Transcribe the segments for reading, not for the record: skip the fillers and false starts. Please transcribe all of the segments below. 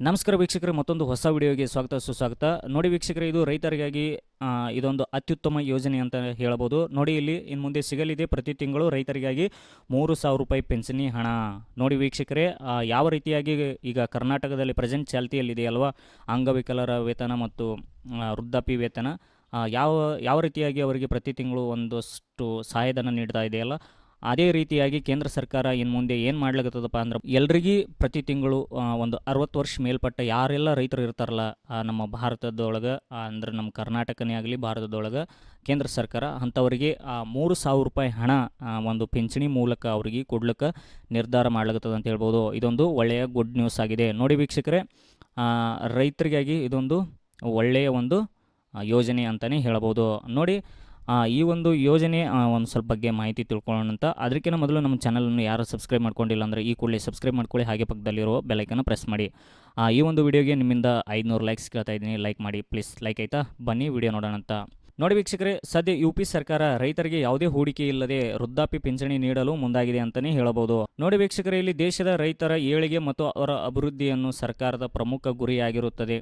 ನಮಸ್ಕಾರ ವೀಕ್ಷಕರೇ, ಮತ್ತೊಂದು ಹೊಸ ವಿಡಿಯೋಗೆ ಸ್ವಾಗತ ಸುಸ್ವಾಗತ. ನೋಡಿ ವೀಕ್ಷಕರೇ, ಇದು ರೈತರಿಗಾಗಿ ಇದೊಂದು ಅತ್ಯುತ್ತಮ ಯೋಜನೆ ಅಂತ ಹೇಳ್ಬೋದು. ನೋಡಿ, ಇಲ್ಲಿ ಇನ್ನು ಮುಂದೆ ಸಿಗಲಿದೆ ಪ್ರತಿ ತಿಂಗಳು ರೈತರಿಗಾಗಿ 3,000 ರೂಪಾಯಿ ಪಿಂಚಣಿ ಹಣ. ನೋಡಿ ವೀಕ್ಷಕರೇ, ಯಾವ ರೀತಿಯಾಗಿ ಈಗ ಕರ್ನಾಟಕದಲ್ಲಿ ಪ್ರೆಸೆಂಟ್ ಚಾಲ್ತಿಯಲ್ಲಿದೆ ಅಲ್ವಾ, ಅಂಗವಿಕಲರ ವೇತನ ಮತ್ತು ವೃದ್ಧಾಪ್ಯ ವೇತನ ಯಾವ ಯಾವ ರೀತಿಯಾಗಿ ಅವರಿಗೆ ಪ್ರತಿ ತಿಂಗಳು ಒಂದಷ್ಟು ಸಹಾಯಧನ ನೀಡ್ತಾ ಇದೆಯಲ್ಲ, ಅದೇ ರೀತಿಯಾಗಿ ಕೇಂದ್ರ ಸರ್ಕಾರ ಇನ್ನು ಮುಂದೆ ಏನು ಮಾಡ್ಲಿಕ್ಕತ್ತದಪ್ಪ ಅಂದ್ರೆ ಎಲ್ರಿಗೂ ಪ್ರತಿ ತಿಂಗಳು ಒಂದು 60 ವರ್ಷ ಮೇಲ್ಪಟ್ಟ ಯಾರೆಲ್ಲ ರೈತರು ಇರ್ತಾರಲ್ಲ ನಮ್ಮ ಭಾರತದೊಳಗೆ, ಅಂದ್ರೆ ನಮ್ಮ ಕರ್ನಾಟಕನೇ ಆಗಲಿ ಭಾರತದೊಳಗೆ, ಕೇಂದ್ರ ಸರ್ಕಾರ ಅಂಥವರಿಗೆ 3,000 ರೂಪಾಯಿ ಹಣ ಒಂದು ಪಿಂಚಣಿ ಮೂಲಕ ಅವರಿಗೆ ಕೊಡ್ಲಿಕ್ಕೆ ನಿರ್ಧಾರ ಮಾಡ್ಲಿಕ್ಕತ್ತದ ಅಂತ ಹೇಳ್ಬೋದು. ಇದೊಂದು ಒಳ್ಳೆಯ ಗುಡ್ ನ್ಯೂಸ್ ಆಗಿದೆ. ನೋಡಿ ವೀಕ್ಷಕರೇ, ರೈತರಿಗಾಗಿ ಇದೊಂದು ಒಳ್ಳೆಯ ಒಂದು ಯೋಜನೆ ಅಂತಲೇ ಹೇಳ್ಬೋದು. ನೋಡಿ, ಈ ಒಂದು ಯೋಜನೆ ಒಂದು ಸ್ವಲ್ಪ ಬಗ್ಗೆ ಮಾಹಿತಿ ತಿಳ್ಕೊಳ್ಳೋಣ ಅಂತ. ಅದಕ್ಕಿಂತ ಮೊದಲು ನಮ್ಮ ಚಾನಲನ್ನು ಯಾರು ಸಬ್ಸ್ಕ್ರೈಬ್ ಮಾಡ್ಕೊಂಡಿಲ್ಲ ಅಂದರೆ ಈ ಕೂಡಲೇ ಸಬ್ಸ್ಕ್ರೈಬ್ ಮಾಡ್ಕೊಳ್ಳಿ, ಹಾಗೆ ಪಕ್ಕದಲ್ಲಿರೋ ಬೆಲೈಕನ್ನು ಪ್ರೆಸ್ ಮಾಡಿ. ಈ ಒಂದು ವಿಡಿಯೋಗೆ ನಿಮ್ಮಿಂದ 500 ಲೈಕ್ಸ್ ಕೇಳ್ತಾ ಇದ್ದೀನಿ, ಲೈಕ್ ಮಾಡಿ ಪ್ಲೀಸ್. ಲೈಕ್ ಆಯಿತಾ? ಬನ್ನಿ ವಿಡಿಯೋ ನೋಡೋಣ ಅಂತ. ನೋಡಿ ವೀಕ್ಷಕರೇ, ಸದ್ಯ UP ಸರ್ಕಾರ ರೈತರಿಗೆ ಯಾವುದೇ ಹೂಡಿಕೆ ಇಲ್ಲದೆ ವೃದ್ಧಾಪ್ಯ ಪಿಂಚಣಿ ನೀಡಲು ಮುಂದಾಗಿದೆ ಅಂತಲೇ ಹೇಳಬಹುದು. ನೋಡಿ ವೀಕ್ಷಕರೇ, ಇಲ್ಲಿ ದೇಶದ ರೈತರ ಏಳಿಗೆ ಮತ್ತು ಅವರ ಅಭಿವೃದ್ಧಿಯನ್ನು ಸರ್ಕಾರದ ಪ್ರಮುಖ ಗುರಿಯಾಗಿರುತ್ತದೆ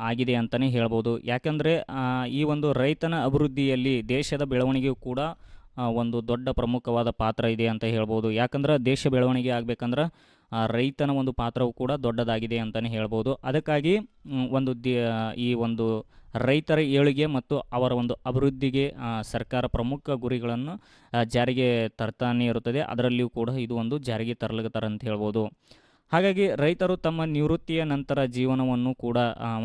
ಆಗಿದೆ ಅಂತಲೇ ಹೇಳ್ಬೋದು. ಯಾಕಂದರೆ ಈ ಒಂದು ರೈತನ ಅಭಿವೃದ್ಧಿಯಲ್ಲಿ ದೇಶದ ಬೆಳವಣಿಗೆಯೂ ಕೂಡ ಒಂದು ದೊಡ್ಡ ಪ್ರಮುಖವಾದ ಪಾತ್ರ ಇದೆ ಅಂತ ಹೇಳ್ಬೋದು. ಯಾಕಂದ್ರೆ ದೇಶ ಬೆಳವಣಿಗೆ ಆಗಬೇಕಂದ್ರೆ ರೈತನ ಒಂದು ಪಾತ್ರವು ಕೂಡ ದೊಡ್ಡದಾಗಿದೆ ಅಂತಲೇ ಹೇಳ್ಬೋದು. ಅದಕ್ಕಾಗಿ ಈ ಒಂದು ರೈತರ ಏಳಿಗೆ ಮತ್ತು ಅವರ ಒಂದು ಅಭಿವೃದ್ಧಿಗೆ ಸರ್ಕಾರ ಪ್ರಮುಖ ಗುರಿಗಳನ್ನು ಜಾರಿಗೆ ತರ್ತಾನೆ ಇರುತ್ತದೆ. ಅದರಲ್ಲಿಯೂ ಕೂಡ ಇದು ಒಂದು ಜಾರಿಗೆ ತರಲಾಗುತ್ತಾರೆ ಅಂತ ಹೇಳ್ಬೋದು. ಹಾಗಾಗಿ ರೈತರು ತಮ್ಮ ನಿವೃತ್ತಿಯ ನಂತರ ಜೀವನವನ್ನು ಕೂಡ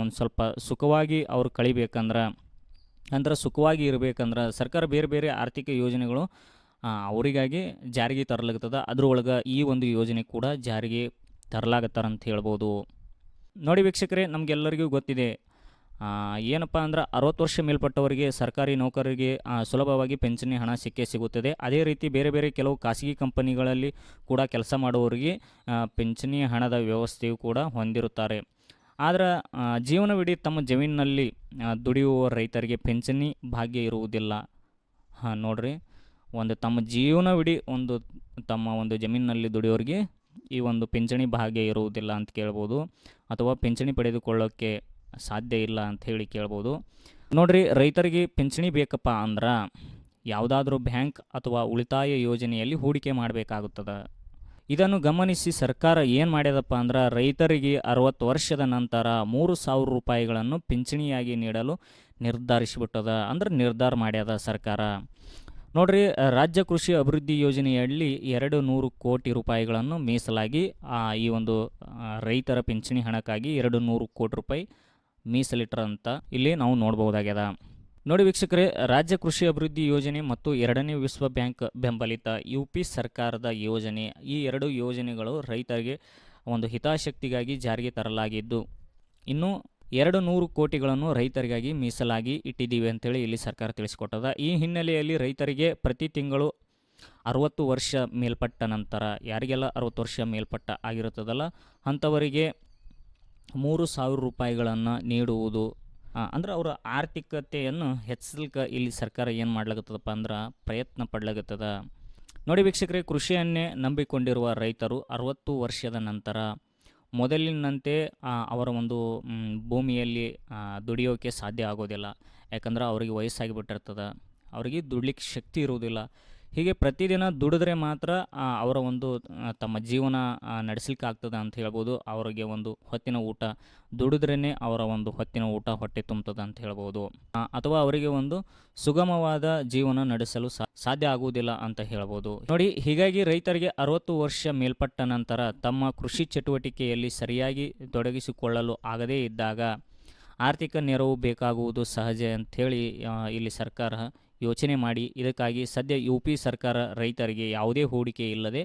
ಒಂದು ಸ್ವಲ್ಪ ಸುಖವಾಗಿ ಅವರು ಕಳಿಬೇಕಂದ್ರೆ ಸುಖವಾಗಿ ಇರಬೇಕಂದ್ರೆ ಸರ್ಕಾರ ಬೇರೆ ಬೇರೆ ಆರ್ಥಿಕ ಯೋಜನೆಗಳು ಅವರಿಗಾಗಿ ಜಾರಿಗೆ ತರಲಾಗುತ್ತದೆ. ಅದರೊಳಗೆ ಈ ಒಂದು ಯೋಜನೆ ಕೂಡ ಜಾರಿಗೆ ತರಲಾಗತ್ತಾರಂತ ಹೇಳ್ಬೋದು. ನೋಡಿ ವೀಕ್ಷಕರೇ, ನಮಗೆಲ್ಲರಿಗೂ ಗೊತ್ತಿದೆ ಏನಪ್ಪ ಅಂದ್ರೆ 60 ವರ್ಷ ಮೇಲ್ಪಟ್ಟವರಿಗೆ ಸರ್ಕಾರಿ ನೌಕರರಿಗೆ ಸುಲಭವಾಗಿ ಪಿಂಚಣಿ ಹಣ ಸಿಗುತ್ತದೆ. ಅದೇ ರೀತಿ ಬೇರೆ ಬೇರೆ ಕೆಲವು ಖಾಸಗಿ ಕಂಪನಿಗಳಲ್ಲಿ ಕೂಡ ಕೆಲಸ ಮಾಡುವವರಿಗೆ ಪಿಂಚಣಿ ಹಣದ ವ್ಯವಸ್ಥೆಯು ಕೂಡ ಹೊಂದಿರುತ್ತಾರೆ. ಆದರೆ ಜೀವನವಿಡೀ ತಮ್ಮ ಜಮೀನಿನಲ್ಲಿ ದುಡಿಯುವ ರೈತರಿಗೆ ಪಿಂಚಣಿ ಭಾಗ್ಯ ಇರುವುದಿಲ್ಲ. ನೋಡ್ರಿ, ತಮ್ಮ ಜೀವನವಿಡೀ ತಮ್ಮ ಒಂದು ಜಮೀನಿನಲ್ಲಿ ದುಡಿಯೋರಿಗೆ ಈ ಒಂದು ಪಿಂಚಣಿ ಭಾಗ್ಯ ಇರುವುದಿಲ್ಲ ಅಂತ ಕೇಳ್ಬೋದು, ಅಥವಾ ಪಿಂಚಣಿ ಪಡೆದುಕೊಳ್ಳೋಕ್ಕೆ ಸಾಧ್ಯ ಇಲ್ಲ ಅಂತ ಹೇಳಿ ಕೇಳ್ಬೋದು. ನೋಡ್ರಿ, ರೈತರಿಗೆ ಪಿಂಚಣಿ ಬೇಕಪ್ಪ ಅಂದ್ರೆ ಯಾವುದಾದ್ರೂ ಬ್ಯಾಂಕ್ ಅಥವಾ ಉಳಿತಾಯ ಯೋಜನೆಯಲ್ಲಿ ಹೂಡಿಕೆ ಮಾಡಬೇಕಾಗುತ್ತದೆ. ಇದನ್ನು ಗಮನಿಸಿ ಸರ್ಕಾರ ಏನು ಮಾಡ್ಯದಪ್ಪ ಅಂದ್ರೆ ರೈತರಿಗೆ 60 ವರ್ಷದ ನಂತರ 3,000 ರೂಪಾಯಿಗಳನ್ನು ಪಿಂಚಣಿಯಾಗಿ ನೀಡಲು ನಿರ್ಧಾರ ಮಾಡ್ಯದ ಸರ್ಕಾರ. ನೋಡ್ರಿ, ರಾಜ್ಯ ಕೃಷಿ ಅಭಿವೃದ್ಧಿ ಯೋಜನೆಯಲ್ಲಿ 200 ಕೋಟಿ ರೂಪಾಯಿಗಳನ್ನು ಮೀಸಲಾಗಿ ಈ ಒಂದು ರೈತರ ಪಿಂಚಣಿ ಹಣಕ್ಕಾಗಿ 200 ಕೋಟಿ ರೂಪಾಯಿ ಮೀಸಲಿಟ್ಟರಂತ ಇಲ್ಲಿ ನಾವು ನೋಡ್ಬೋದಾಗ್ಯದ. ನೋಡಿ ವೀಕ್ಷಕರೇ, ರಾಜ್ಯ ಕೃಷಿ ಅಭಿವೃದ್ಧಿ ಯೋಜನೆ ಮತ್ತು 2ನೇ ವಿಶ್ವ ಬ್ಯಾಂಕ್ ಬೆಂಬಲಿತ UP ಸರ್ಕಾರದ ಯೋಜನೆ, ಈ ಎರಡು ಯೋಜನೆಗಳು ರೈತರಿಗೆ ಒಂದು ಹಿತಾಸಕ್ತಿಗಾಗಿ ಜಾರಿಗೆ ತರಲಾಗಿದ್ದು, ಇನ್ನು 200 ಕೋಟಿಗಳನ್ನು ರೈತರಿಗಾಗಿ ಮೀಸಲಾಗಿ ಇಟ್ಟಿದ್ದೀವಿ ಅಂತೇಳಿ ಇಲ್ಲಿ ಸರ್ಕಾರ ತಿಳಿಸಿಕೊಟ್ಟದ. ಈ ಹಿನ್ನೆಲೆಯಲ್ಲಿ ರೈತರಿಗೆ ಪ್ರತಿ ತಿಂಗಳು 60 ವರ್ಷ ಮೇಲ್ಪಟ್ಟ ನಂತರ, ಯಾರಿಗೆಲ್ಲ 60 ವರ್ಷ ಮೇಲ್ಪಟ್ಟ ಆಗಿರುತ್ತದಲ್ಲ ಅಂಥವರಿಗೆ 3,000 ರೂಪಾಯಿಗಳನ್ನು ನೀಡುವುದು, ಅಂದ್ರೆ ಅವರ ಆರ್ಥಿಕತೆಯನ್ನು ಹೆಚ್ಚಲಿಕ್ಕೆ ಇಲ್ಲಿ ಸರ್ಕಾರ ಏನು ಮಾಡ್ಲಾಗತ್ತದಪ್ಪ ಅಂದ್ರೆ ಪ್ರಯತ್ನ ಪಡ್ಲಾಗತ್ತದ. ನೋಡಿ ವೀಕ್ಷಕರೇ, ಕೃಷಿಯನ್ನೇ ನಂಬಿಕೊಂಡಿರುವ ರೈತರು 60 ವರ್ಷದ ನಂತರ ಮೊದಲಿನಂತೆ ಅವರ ಒಂದು ಭೂಮಿಯಲ್ಲಿ ದುಡಿಯೋಕ್ಕೆ ಸಾಧ್ಯ ಆಗೋದಿಲ್ಲ. ಯಾಕಂದ್ರೆ ಅವರಿಗೆ ವಯಸ್ಸಾಗಿಬಿಟ್ಟಿರ್ತದೆ, ಅವರಿಗೆ ದುಡ್ಲಿಕ್ಕೆ ಶಕ್ತಿ ಇರುವುದಿಲ್ಲ. ಹೀಗೆ ಪ್ರತಿದಿನ ದುಡಿದ್ರೆ ಮಾತ್ರ ಅವರ ಒಂದು ತಮ್ಮ ಜೀವನ ನಡೆಸಲಿಕ್ಕೆ ಆಗ್ತದೆ ಅಂತ ಹೇಳ್ಬೋದು. ಅವರಿಗೆ ಒಂದು ಹೊತ್ತಿನ ಊಟ ದುಡಿದ್ರೇ ಅವರ ಒಂದು ಹೊತ್ತಿನ ಊಟ ಹೊಟ್ಟೆ ತುಂಬ್ತದೆ ಅಂತ ಹೇಳ್ಬೋದು, ಅಥವಾ ಅವರಿಗೆ ಒಂದು ಸುಗಮವಾದ ಜೀವನ ನಡೆಸಲು ಸಾಧ್ಯ ಆಗುವುದಿಲ್ಲ ಅಂತ ಹೇಳ್ಬೋದು. ನೋಡಿ, ಹೀಗಾಗಿ ರೈತರಿಗೆ 60 ವರ್ಷ ಮೇಲ್ಪಟ್ಟ ನಂತರ ತಮ್ಮ ಕೃಷಿ ಚಟುವಟಿಕೆಯಲ್ಲಿ ಸರಿಯಾಗಿ ತೊಡಗಿಸಿಕೊಳ್ಳಲು ಆಗದೇ ಇದ್ದಾಗ ಆರ್ಥಿಕ ನೆರವು ಬೇಕಾಗುವುದು ಸಹಜ ಅಂಥೇಳಿ ಇಲ್ಲಿ ಸರ್ಕಾರ ಯೋಚನೆ ಮಾಡಿ ಇದಕ್ಕಾಗಿ ಸದ್ಯ UP ಸರ್ಕಾರ ರೈತರಿಗೆ ಯಾವುದೇ ಹೂಡಿಕೆ ಇಲ್ಲದೆ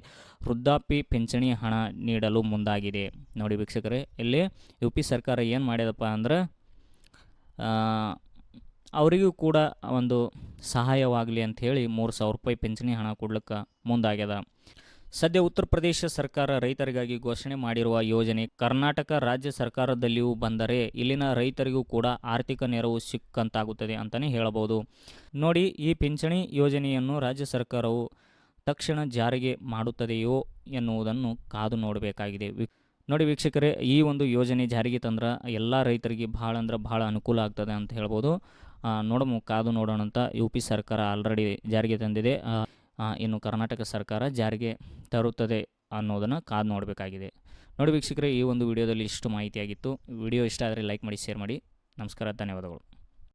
ವೃದ್ಧಾಪ್ಯ ಪಿಂಚಣಿ ಹಣ ನೀಡಲು ಮುಂದಾಗಿದೆ. ನೋಡಿ ವೀಕ್ಷಕರೇ, ಇಲ್ಲಿ UP ಸರ್ಕಾರ ಏನು ಮಾಡ್ಯದಪ್ಪ ಅಂದ್ರೆ ಅವರಿಗೂ ಕೂಡ ಒಂದು ಸಹಾಯವಾಗಲಿ ಅಂಥೇಳಿ 3,000 ರೂಪಾಯಿ ಪಿಂಚಣಿ ಹಣ ಕೊಡ್ಲಿಕ್ಕೆ ಮುಂದಾಗ್ಯದ. ಸದ್ಯ ಉತ್ತರ ಪ್ರದೇಶ ಸರ್ಕಾರ ರೈತರಿಗಾಗಿ ಘೋಷಣೆ ಮಾಡಿರುವ ಯೋಜನೆ ಕರ್ನಾಟಕ ರಾಜ್ಯ ಸರ್ಕಾರದಲ್ಲಿಯೂ ಬಂದರೆ ಇಲ್ಲಿನ ರೈತರಿಗೂ ಕೂಡ ಆರ್ಥಿಕ ನೆರವು ಸಿಕ್ಕಂತಾಗುತ್ತದೆ ಅಂತಲೇ ಹೇಳಬಹುದು. ನೋಡಿ, ಈ ಪಿಂಚಣಿ ಯೋಜನೆಯನ್ನು ರಾಜ್ಯ ಸರ್ಕಾರವು ತಕ್ಷಣ ಜಾರಿಗೆ ಮಾಡುತ್ತದೆಯೋ ಎನ್ನುವುದನ್ನು ಕಾದು ನೋಡಬೇಕಾಗಿದೆ. ನೋಡಿ ವೀಕ್ಷಕರೇ, ಈ ಒಂದು ಯೋಜನೆ ಜಾರಿಗೆ ತಂದ್ರೆ ಎಲ್ಲ ರೈತರಿಗೆ ಭಾಳ ಅಂದ್ರೆ ಭಾಳ ಅನುಕೂಲ ಆಗ್ತದೆ ಅಂತ ಹೇಳ್ಬೋದು. ಕಾದು ನೋಡೋಣ ಅಂತ. ಯು ಪಿ ಸರ್ಕಾರ ಆಲ್ರೆಡಿ ಜಾರಿಗೆ ತಂದಿದೆ. ಇನ್ನು ಕರ್ನಾಟಕ ಸರ್ಕಾರ ಜಾರಿಗೆ ತರುತ್ತದೆ ಅನ್ನೋದನ್ನು ಕಾದು ನೋಡಬೇಕಾಗಿದೆ. ನೋಡಿ ವೀಕ್ಷಕರೇ, ಈ ಒಂದು ವಿಡಿಯೋದಲ್ಲಿ ಇಷ್ಟು ಮಾಹಿತಿಯಾಗಿತ್ತು. ವಿಡಿಯೋ ಇಷ್ಟ ಆದರೆ ಲೈಕ್ ಮಾಡಿ, ಶೇರ್ ಮಾಡಿ. ನಮಸ್ಕಾರ, ಧನ್ಯವಾದಗಳು.